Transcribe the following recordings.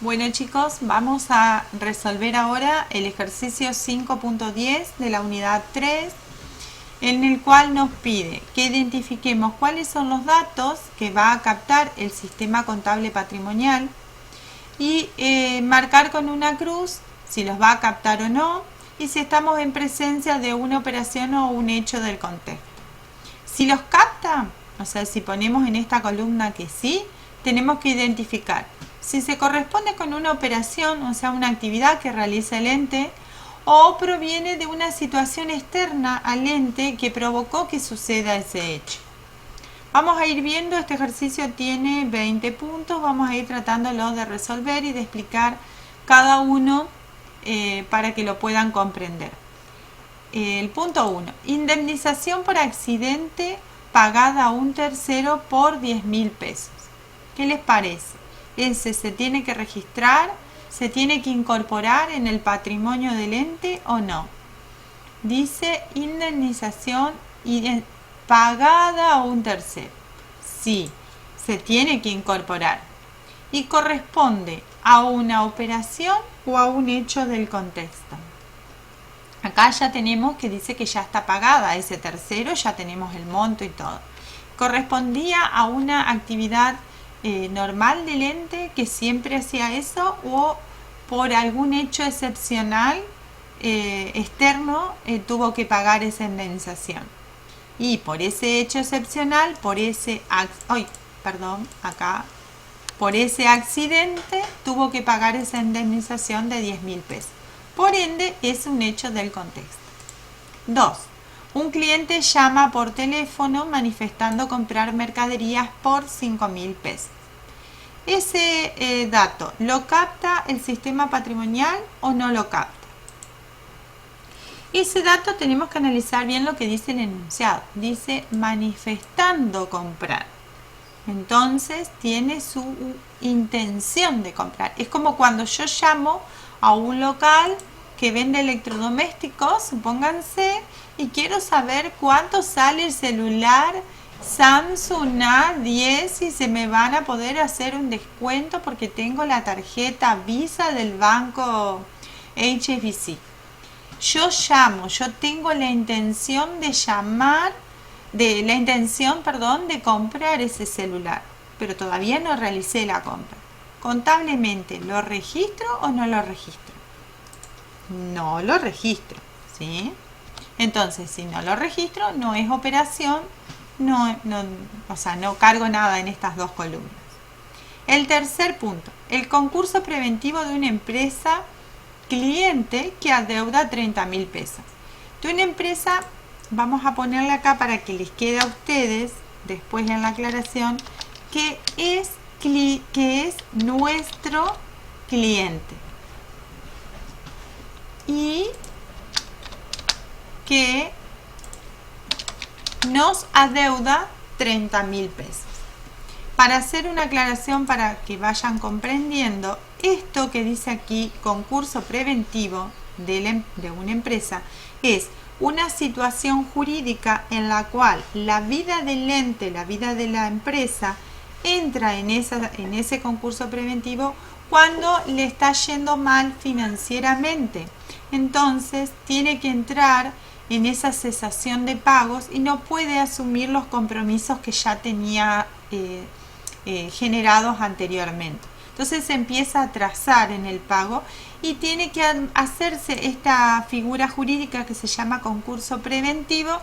Bueno chicos, vamos a resolver ahora el ejercicio 5.10 de la unidad 3, en el cual nos pide que identifiquemos cuáles son los datos que va a captar el sistema contable patrimonial y marcar con una cruz si los va a captar o no y si estamos en presencia de una operación o un hecho del contexto. Si los capta, o sea, si ponemos en esta columna que sí, tenemos que identificar si se corresponde con una operación, o sea, una actividad que realiza el ente, o proviene de una situación externa al ente que provocó que suceda ese hecho. Vamos a ir viendo, este ejercicio tiene 20 puntos, vamos a ir tratándolo de resolver y de explicar cada uno para que lo puedan comprender. El punto 1. Indemnización por accidente pagada a un tercero por 10.000 pesos. ¿Qué les parece? ¿Ese se tiene que registrar? ¿Se tiene que incorporar en el patrimonio del ente o no? Dice indemnización pagada a un tercero. Sí, se tiene que incorporar. Y corresponde a una operación o a un hecho del contexto. Acá ya tenemos que dice que ya está pagada ese tercero, ya tenemos el monto y todo. ¿Correspondía a una actividad normal del ente que siempre hacía eso o por algún hecho excepcional externo tuvo que pagar esa indemnización? Y por ese hecho excepcional, por ese accidente tuvo que pagar esa indemnización de 10.000 pesos. Por ende, es un hecho del contexto. 2. Un cliente llama por teléfono manifestando comprar mercaderías por 5.000 pesos. Ese dato, ¿lo capta el sistema patrimonial o no lo capta? Ese dato tenemos que analizar bien lo que dice el enunciado. Dice manifestando comprar. Entonces tiene su intención de comprar. Es como cuando yo llamo a un local que vende electrodomésticos, supónganse, y quiero saber cuánto sale el celular Samsung A10 y se me van a poder hacer un descuento porque tengo la tarjeta Visa del banco HSBC. Yo llamo, yo tengo la intención de de comprar ese celular, pero todavía no realicé la compra. Contablemente, ¿lo registro o no lo registro? No lo registro, ¿sí? Entonces, si no lo registro, no es operación, no cargo nada en estas dos columnas. El tercer punto, el concurso preventivo de una empresa cliente que adeuda 30.000 pesos. De una empresa, vamos a ponerle acá para que les quede a ustedes, después en la aclaración, que es nuestro cliente y que nos adeuda 30.000 pesos. Para hacer una aclaración para que vayan comprendiendo, esto que dice aquí, concurso preventivo de una empresa, es una situación jurídica en la cual la vida del ente, la vida de la empresa, entra en ese concurso preventivo cuando le está yendo mal financieramente. Entonces tiene que entrar en esa cesación de pagos y no puede asumir los compromisos que ya tenía generados anteriormente. Entonces se empieza a atrasar en el pago y tiene que hacerse esta figura jurídica que se llama concurso preventivo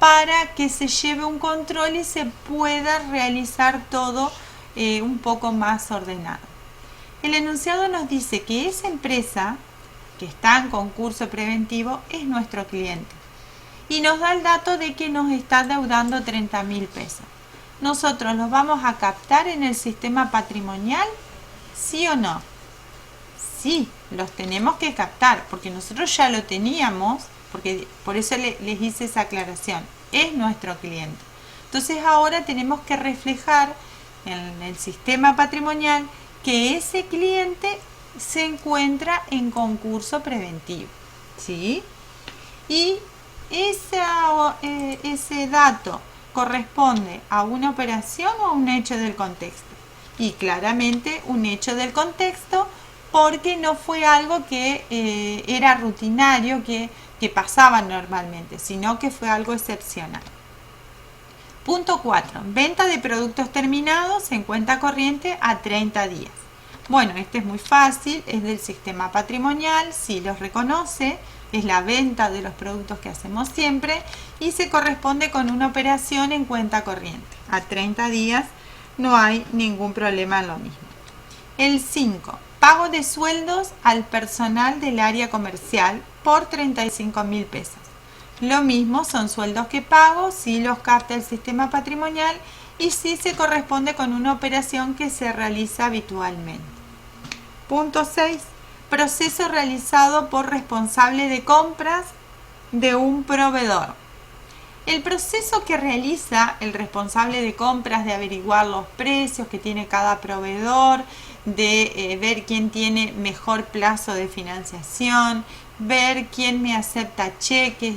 para que se lleve un control y se pueda realizar todo un poco más ordenado. El enunciado nos dice que esa empresa que está en concurso preventivo es nuestro cliente y nos da el dato de que nos está deudando 30.000 pesos. ¿Nosotros los vamos a captar en el sistema patrimonial? ¿Sí o no? Sí, los tenemos que captar porque nosotros ya lo teníamos, por eso les hice esa aclaración. Es nuestro cliente. Entonces ahora tenemos que reflejar en el sistema patrimonial que ese cliente se encuentra en concurso preventivo, ¿sí? Y ese dato corresponde a una operación o a un hecho del contexto. Y claramente un hecho del contexto porque no fue algo que era rutinario, que pasaba normalmente, sino que fue algo excepcional. Punto 4. Venta de productos terminados en cuenta corriente a 30 días. Bueno, este es muy fácil, es del sistema patrimonial, sí los reconoce, es la venta de los productos que hacemos siempre y se corresponde con una operación en cuenta corriente. A 30 días no hay ningún problema en lo mismo. El 5. Pago de sueldos al personal del área comercial por 35.000 pesos. Lo mismo, son sueldos que pago si los capta el sistema patrimonial y si se corresponde con una operación que se realiza habitualmente. Punto 6. Proceso realizado por responsable de compras de un proveedor. El proceso que realiza el responsable de compras de averiguar los precios que tiene cada proveedor, de ver quién tiene mejor plazo de financiación, ver quién me acepta cheques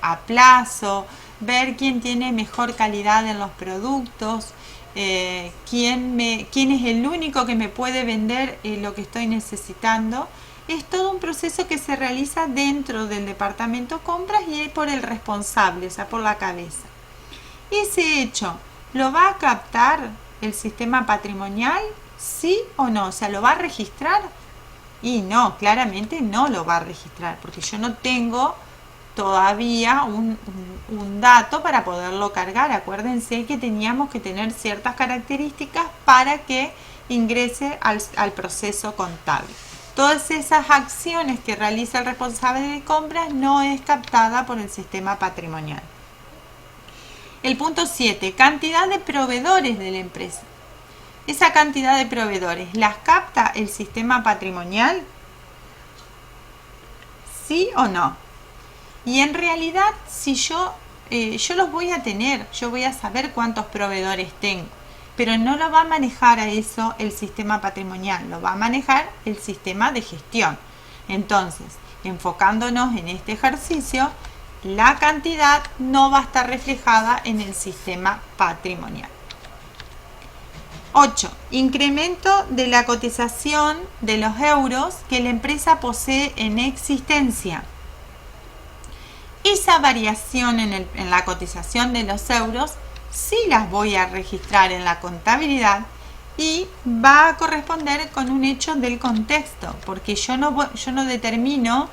a plazo, ver quién tiene mejor calidad en los productos, quién es el único que me puede vender lo que estoy necesitando. Es todo un proceso que se realiza dentro del departamento compras y por el responsable, o sea, por la cabeza. Ese hecho, ¿lo va a captar el sistema patrimonial? ¿Sí o no? O sea, ¿lo va a registrar? Y no, claramente no lo va a registrar, porque yo no tengo todavía un dato para poderlo cargar. Acuérdense que teníamos que tener ciertas características para que ingrese al proceso contable. Todas esas acciones que realiza el responsable de compras no es captada por el sistema patrimonial. El punto 7. Cantidad de proveedores de la empresa. Esa cantidad de proveedores, ¿las capta el sistema patrimonial? ¿Sí o no? Y en realidad, si yo los voy a tener, yo voy a saber cuántos proveedores tengo, pero no lo va a manejar a eso el sistema patrimonial, lo va a manejar el sistema de gestión. Entonces, enfocándonos en este ejercicio, la cantidad no va a estar reflejada en el sistema patrimonial. 8. Incremento de la cotización de los euros que la empresa posee en existencia. Esa variación en la cotización de los euros sí las voy a registrar en la contabilidad y va a corresponder con un hecho del contexto, porque yo no determino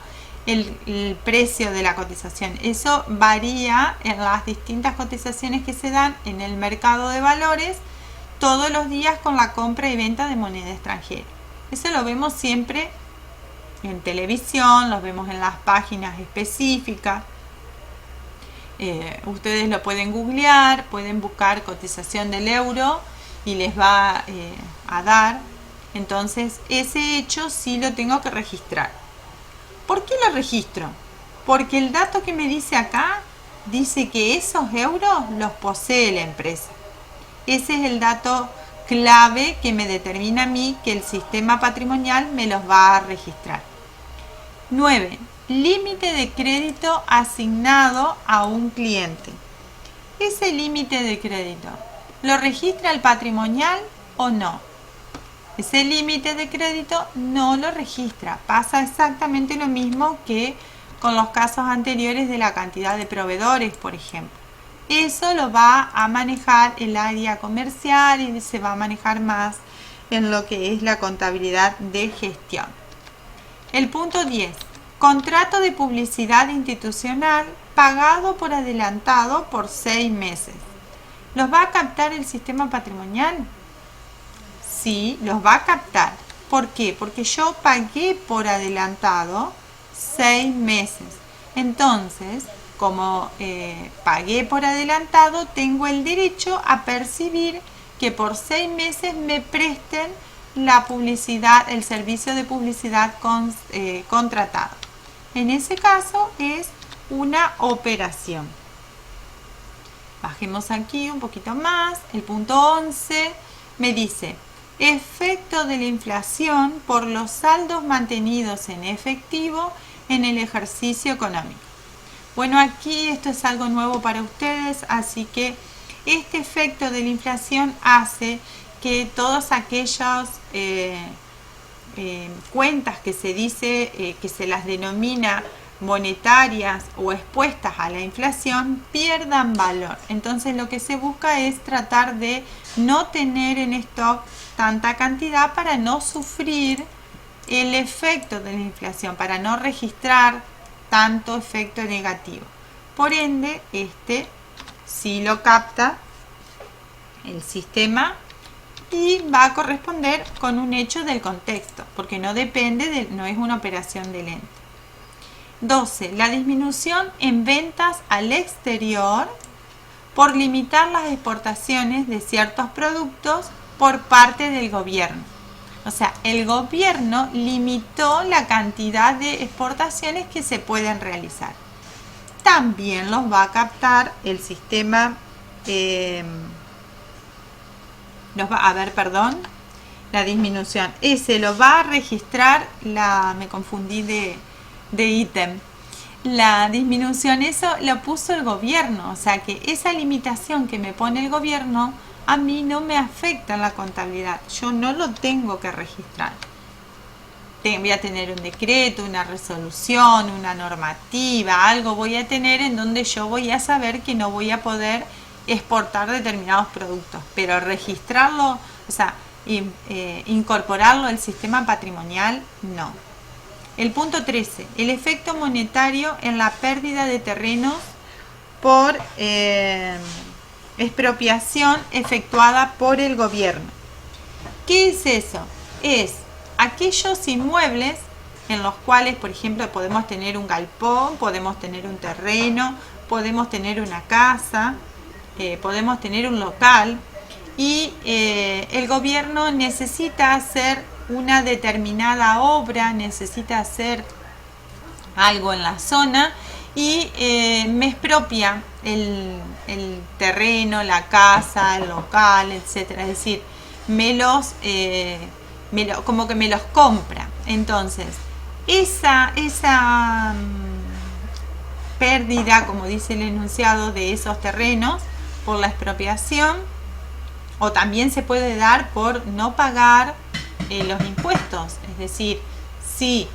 el precio de la cotización. Eso varía en las distintas cotizaciones que se dan en el mercado de valores todos los días con la compra y venta de moneda extranjera. Eso lo vemos siempre en televisión, lo vemos en las páginas específicas. Ustedes lo pueden googlear, pueden buscar cotización del euro y les va a dar. Entonces, ese hecho sí lo tengo que registrar. ¿Por qué lo registro? Porque el dato que me dice acá dice que esos euros los posee la empresa. Ese es el dato clave que me determina a mí que el sistema patrimonial me los va a registrar. 9. Límite de crédito asignado a un cliente. Ese límite de crédito, ¿lo registra el patrimonial o no? Ese límite de crédito no lo registra. Pasa exactamente lo mismo que con los casos anteriores de la cantidad de proveedores, por ejemplo. Eso lo va a manejar el área comercial y se va a manejar más en lo que es la contabilidad de gestión. El punto 10. Contrato de publicidad institucional pagado por adelantado por 6 meses. ¿Los va a captar el sistema patrimonial? Sí, los va a captar. ¿Por qué? Porque yo pagué por adelantado 6 meses. Entonces, como pagué por adelantado, tengo el derecho a percibir que por 6 meses me presten la publicidad, el servicio de publicidad contratado. En ese caso es una operación. Bajemos aquí un poquito más. El punto 11 me dice: efecto de la inflación por los saldos mantenidos en efectivo en el ejercicio económico. Bueno, aquí esto es algo nuevo para ustedes, así que este efecto de la inflación hace que todos aquellos cuentas que se dice que se las denomina monetarias o expuestas a la inflación pierdan valor. Entonces lo que se busca es tratar de no tener en stock tanta cantidad para no sufrir el efecto de la inflación, para no registrar tanto efecto negativo. Por ende, sí lo capta el sistema y va a corresponder con un hecho del contexto, porque no depende no es una operación de lente. 12. La disminución en ventas al exterior por limitar las exportaciones de ciertos productos por parte del gobierno. O sea, el gobierno limitó la cantidad de exportaciones que se pueden realizar. También los va a captar el sistema, la disminución. Ese lo va a registrar, me confundí de ítem. La disminución, eso lo puso el gobierno, o sea que esa limitación que me pone el gobierno a mí no me afecta en la contabilidad, yo no lo tengo que registrar. Voy a tener un decreto, una resolución, una normativa, algo voy a tener en donde yo voy a saber que no voy a poder exportar determinados productos, pero registrarlo, o sea, incorporarlo al sistema patrimonial, no. El punto 13, el efecto monetario en la pérdida de terrenos por expropiación efectuada por el gobierno. ¿Qué es eso? Es aquellos inmuebles en los cuales, por ejemplo, podemos tener un galpón, podemos tener un terreno, podemos tener una casa, podemos tener un local y el gobierno necesita hacer una determinada obra, necesita hacer algo en la zona y me expropia el terreno, la casa, el local, etcétera. Es decir, como que me los compra. Entonces, esa pérdida, como dice el enunciado, de esos terrenos por la expropiación, o también se puede dar por no pagar los impuestos. Es decir, si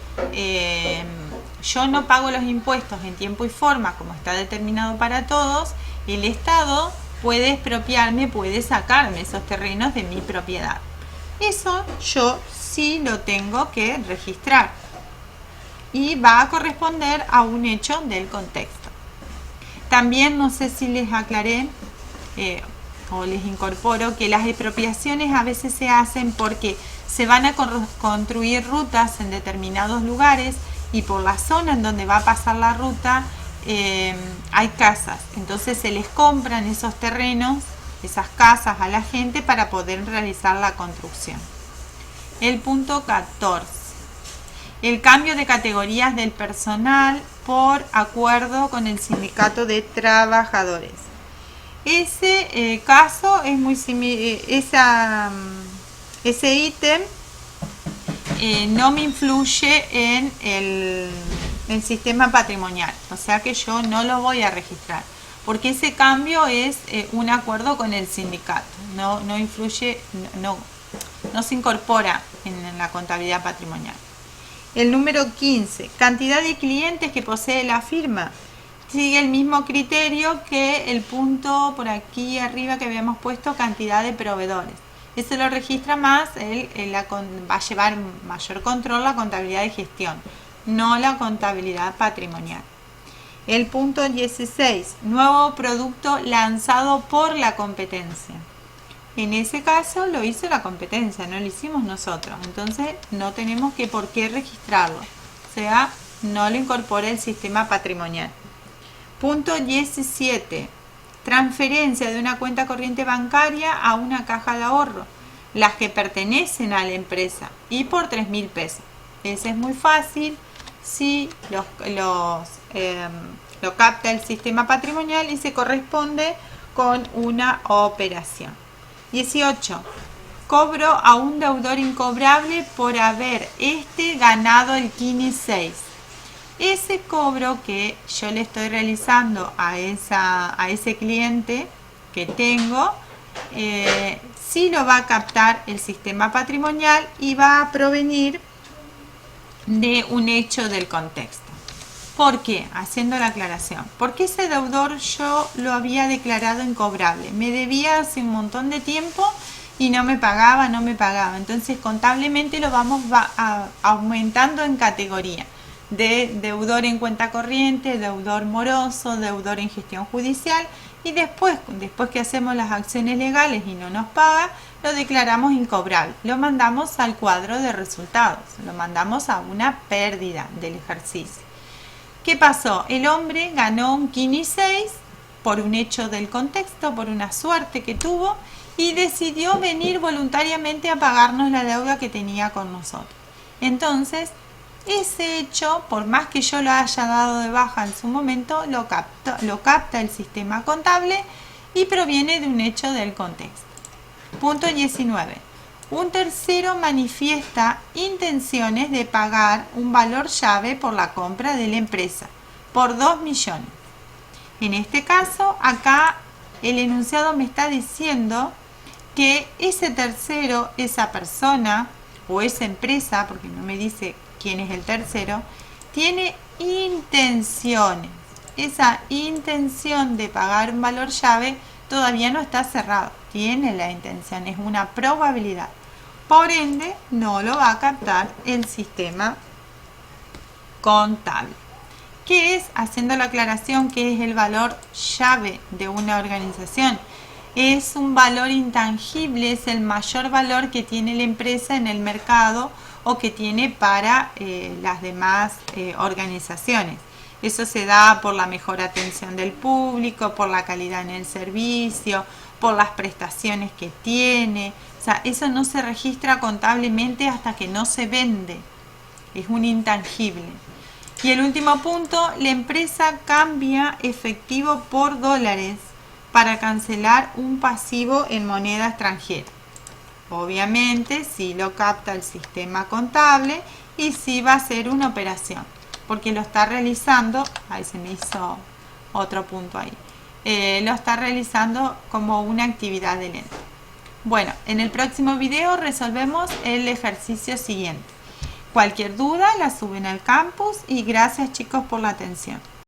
yo no pago los impuestos en tiempo y forma como está determinado para todos, el Estado puede expropiarme, puede sacarme esos terrenos de mi propiedad. Eso yo sí lo tengo que registrar y va a corresponder a un hecho del contexto. También no sé si les aclaré o les incorporo que las expropiaciones a veces se hacen porque se van a construir rutas en determinados lugares y por la zona en donde va a pasar la ruta hay casas. Entonces se les compran esos terrenos, esas casas a la gente para poder realizar la construcción. El punto 14. El cambio de categorías del personal por acuerdo con el sindicato de trabajadores. Ese caso es muy similar, ese ítem no me influye en el sistema patrimonial, o sea que yo no lo voy a registrar, porque ese cambio es un acuerdo con el sindicato, no influye, no se incorpora en la contabilidad patrimonial. El número 15, cantidad de clientes que posee la firma. Sigue el mismo criterio que el punto por aquí arriba que habíamos puesto, cantidad de proveedores. Eso lo registra más, va a llevar mayor control la contabilidad de gestión, no la contabilidad patrimonial. El punto 16, nuevo producto lanzado por la competencia. En ese caso lo hizo la competencia, no lo hicimos nosotros, entonces no tenemos por qué registrarlo, o sea, no lo incorpora el sistema patrimonial. Punto 17. Transferencia de una cuenta corriente bancaria a una caja de ahorro, las que pertenecen a la empresa, y por 3.000 pesos. Ese es muy fácil si lo capta el sistema patrimonial y se corresponde con una operación. 18. Cobro a un deudor incobrable por haber ganado el KINI 6. Ese cobro que yo le estoy realizando a ese cliente que tengo, sí lo va a captar el sistema patrimonial y va a provenir de un hecho del contexto. ¿Por qué? Haciendo la aclaración. Porque ese deudor yo lo había declarado incobrable. Me debía hace un montón de tiempo y no me pagaba. Entonces contablemente lo vamos aumentando en categoría. De deudor en cuenta corriente, deudor moroso, deudor en gestión judicial. Y después que hacemos las acciones legales y no nos paga, lo declaramos incobrable. Lo mandamos al cuadro de resultados. Lo mandamos a una pérdida del ejercicio. ¿Qué pasó? El hombre ganó un Kini 6 por un hecho del contexto, por una suerte que tuvo, y decidió venir voluntariamente a pagarnos la deuda que tenía con nosotros. Entonces, ese hecho, por más que yo lo haya dado de baja en su momento, lo capta el sistema contable y proviene de un hecho del contexto. Punto 19. Un tercero manifiesta intenciones de pagar un valor llave por la compra de la empresa, por 2 millones. En este caso, acá el enunciado me está diciendo que ese tercero, esa persona o esa empresa, porque no me dice quién es el tercero, tiene intenciones. Esa intención de pagar un valor llave todavía no está cerrado. Tiene la intención, es una probabilidad. Por ende, no lo va a captar el sistema contable. ¿Qué es? Haciendo la aclaración, ¿qué es el valor llave de una organización? Es un valor intangible, es el mayor valor que tiene la empresa en el mercado o que tiene para las demás organizaciones. Eso se da por la mejor atención del público, por la calidad en el servicio, por las prestaciones que tiene. O sea, eso no se registra contablemente hasta que no se vende. Es un intangible. Y el último punto, la empresa cambia efectivo por dólares para cancelar un pasivo en moneda extranjera. Obviamente, sí lo capta el sistema contable y sí va a ser una operación, porque lo está realizando, ahí se me hizo otro punto ahí, lo está realizando como una actividad del ente. Bueno, en el próximo video resolvemos el ejercicio siguiente. Cualquier duda la suben al campus y gracias chicos por la atención.